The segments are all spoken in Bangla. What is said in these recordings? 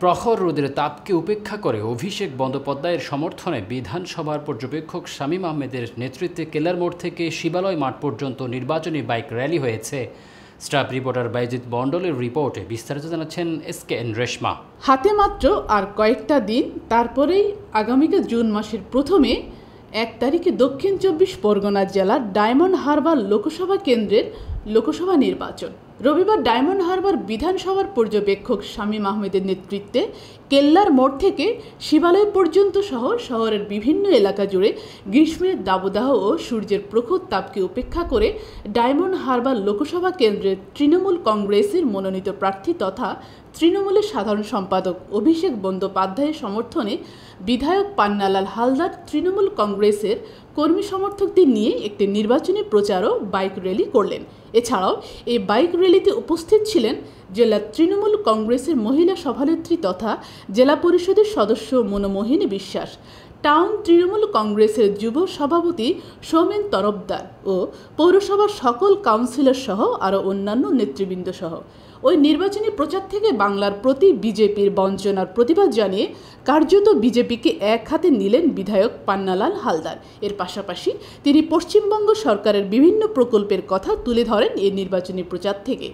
প্রখর রোদের তাপকে উপেক্ষা করে অভিষেক বন্দ্যোপাধ্যায়ের সমর্থনে বিধানসভার পর্যবেক্ষক শামীম আহমেদের নেতৃত্বে কেল্লার মোড় থেকে শিবালয় মাঠ পর্যন্ত নির্বাচনী বাইক র্যালি হয়েছে। স্টাফ রিপোর্টার বাইজিৎ মণ্ডলের রিপোর্টে বিস্তারিত জানাচ্ছেন SKN রেশমা। হাতে মাত্র আর কয়েকটা দিন, তারপরেই আগামীকাল জুন মাসের প্রথমে 1 তারিখে দক্ষিণ 24 পরগনা জেলার ডায়মন্ড হারবার লোকসভা কেন্দ্রের লোকসভা নির্বাচন। রবিবার ডায়মন্ড হারবার বিধানসভার পর্যবেক্ষক শামীম আহমেদের নেতৃত্বে কেল্লার মোড় থেকে শিবালয় পর্যন্ত সহ শহরের বিভিন্ন এলাকা জুড়ে গ্রীষ্মের দাবদাহ ও সূর্যের প্রখর তাপকে উপেক্ষা করে ডায়মন্ড হারবার লোকসভা কেন্দ্রের তৃণমূল কংগ্রেসের মনোনীত প্রার্থী তথা তৃণমূলের সাধারণ সম্পাদক অভিষেক বন্দ্যোপাধ্যায়ের সমর্থনে বিধায়ক পান্নালাল হালদার তৃণমূল কংগ্রেসের কর্মী সমর্থকদের নিয়ে একটি নির্বাচনী প্রচার ও বাইক র্যালি করলেন। এছাড়াও এই বাইক র্যালিতে উপস্থিত ছিলেন জেলা তৃণমূল কংগ্রেসের মহিলা সভানেত্রী তথা জেলা পরিষদের সদস্য মনোমোহিনী বিশ্বাস, টাউন তৃণমূল কংগ্রেসের যুব সভাপতি সৌমেন তরফদার ও পৌরসভার সকল কাউন্সিলর সহ আরও অন্যান্য নেতৃবৃন্দ সহ। ওই নির্বাচনী প্রচার থেকে বাংলার প্রতি বিজেপির বঞ্চনার প্রতিবাদ জানিয়ে কার্যত বিজেপিকে এক হাতে নিলেন বিধায়ক পান্নালাল হালদার। এর পাশাপাশি তিনি পশ্চিমবঙ্গ সরকারের বিভিন্ন প্রকল্পের কথা তুলে ধরেন এই নির্বাচনী প্রচার থেকে।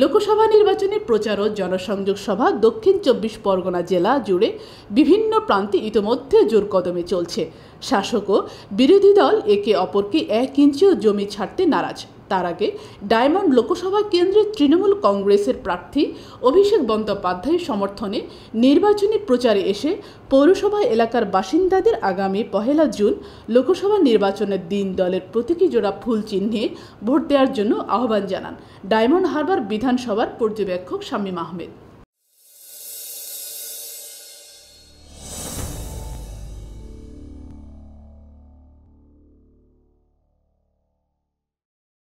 লোকসভা নির্বাচনী প্রচার ও জনসংযোগ সভা দক্ষিণ 24 পরগনা জেলা জুড়ে বিভিন্ন প্রান্তে ইতোমধ্যে জোর কদমে চলছে। শাসক ও বিরোধী দল একে অপরকে 1 ইঞ্চিও জমি ছাড়তে নারাজ। তার আগে ডায়মন্ড লোকসভা কেন্দ্রের তৃণমূল কংগ্রেসের প্রার্থী অভিষেক বন্দ্যোপাধ্যায়ের সমর্থনে নির্বাচনী প্রচারে এসে পৌরসভা এলাকার বাসিন্দাদের আগামী 1 জুন লোকসভা নির্বাচনের দিন দলের প্রতীকী জোড়া ফুল চিহ্নে ভোট দেওয়ার জন্য আহ্বান জানান ডায়মন্ড হারবার বিধানসভার পর্যবেক্ষক শামীম আহমেদ।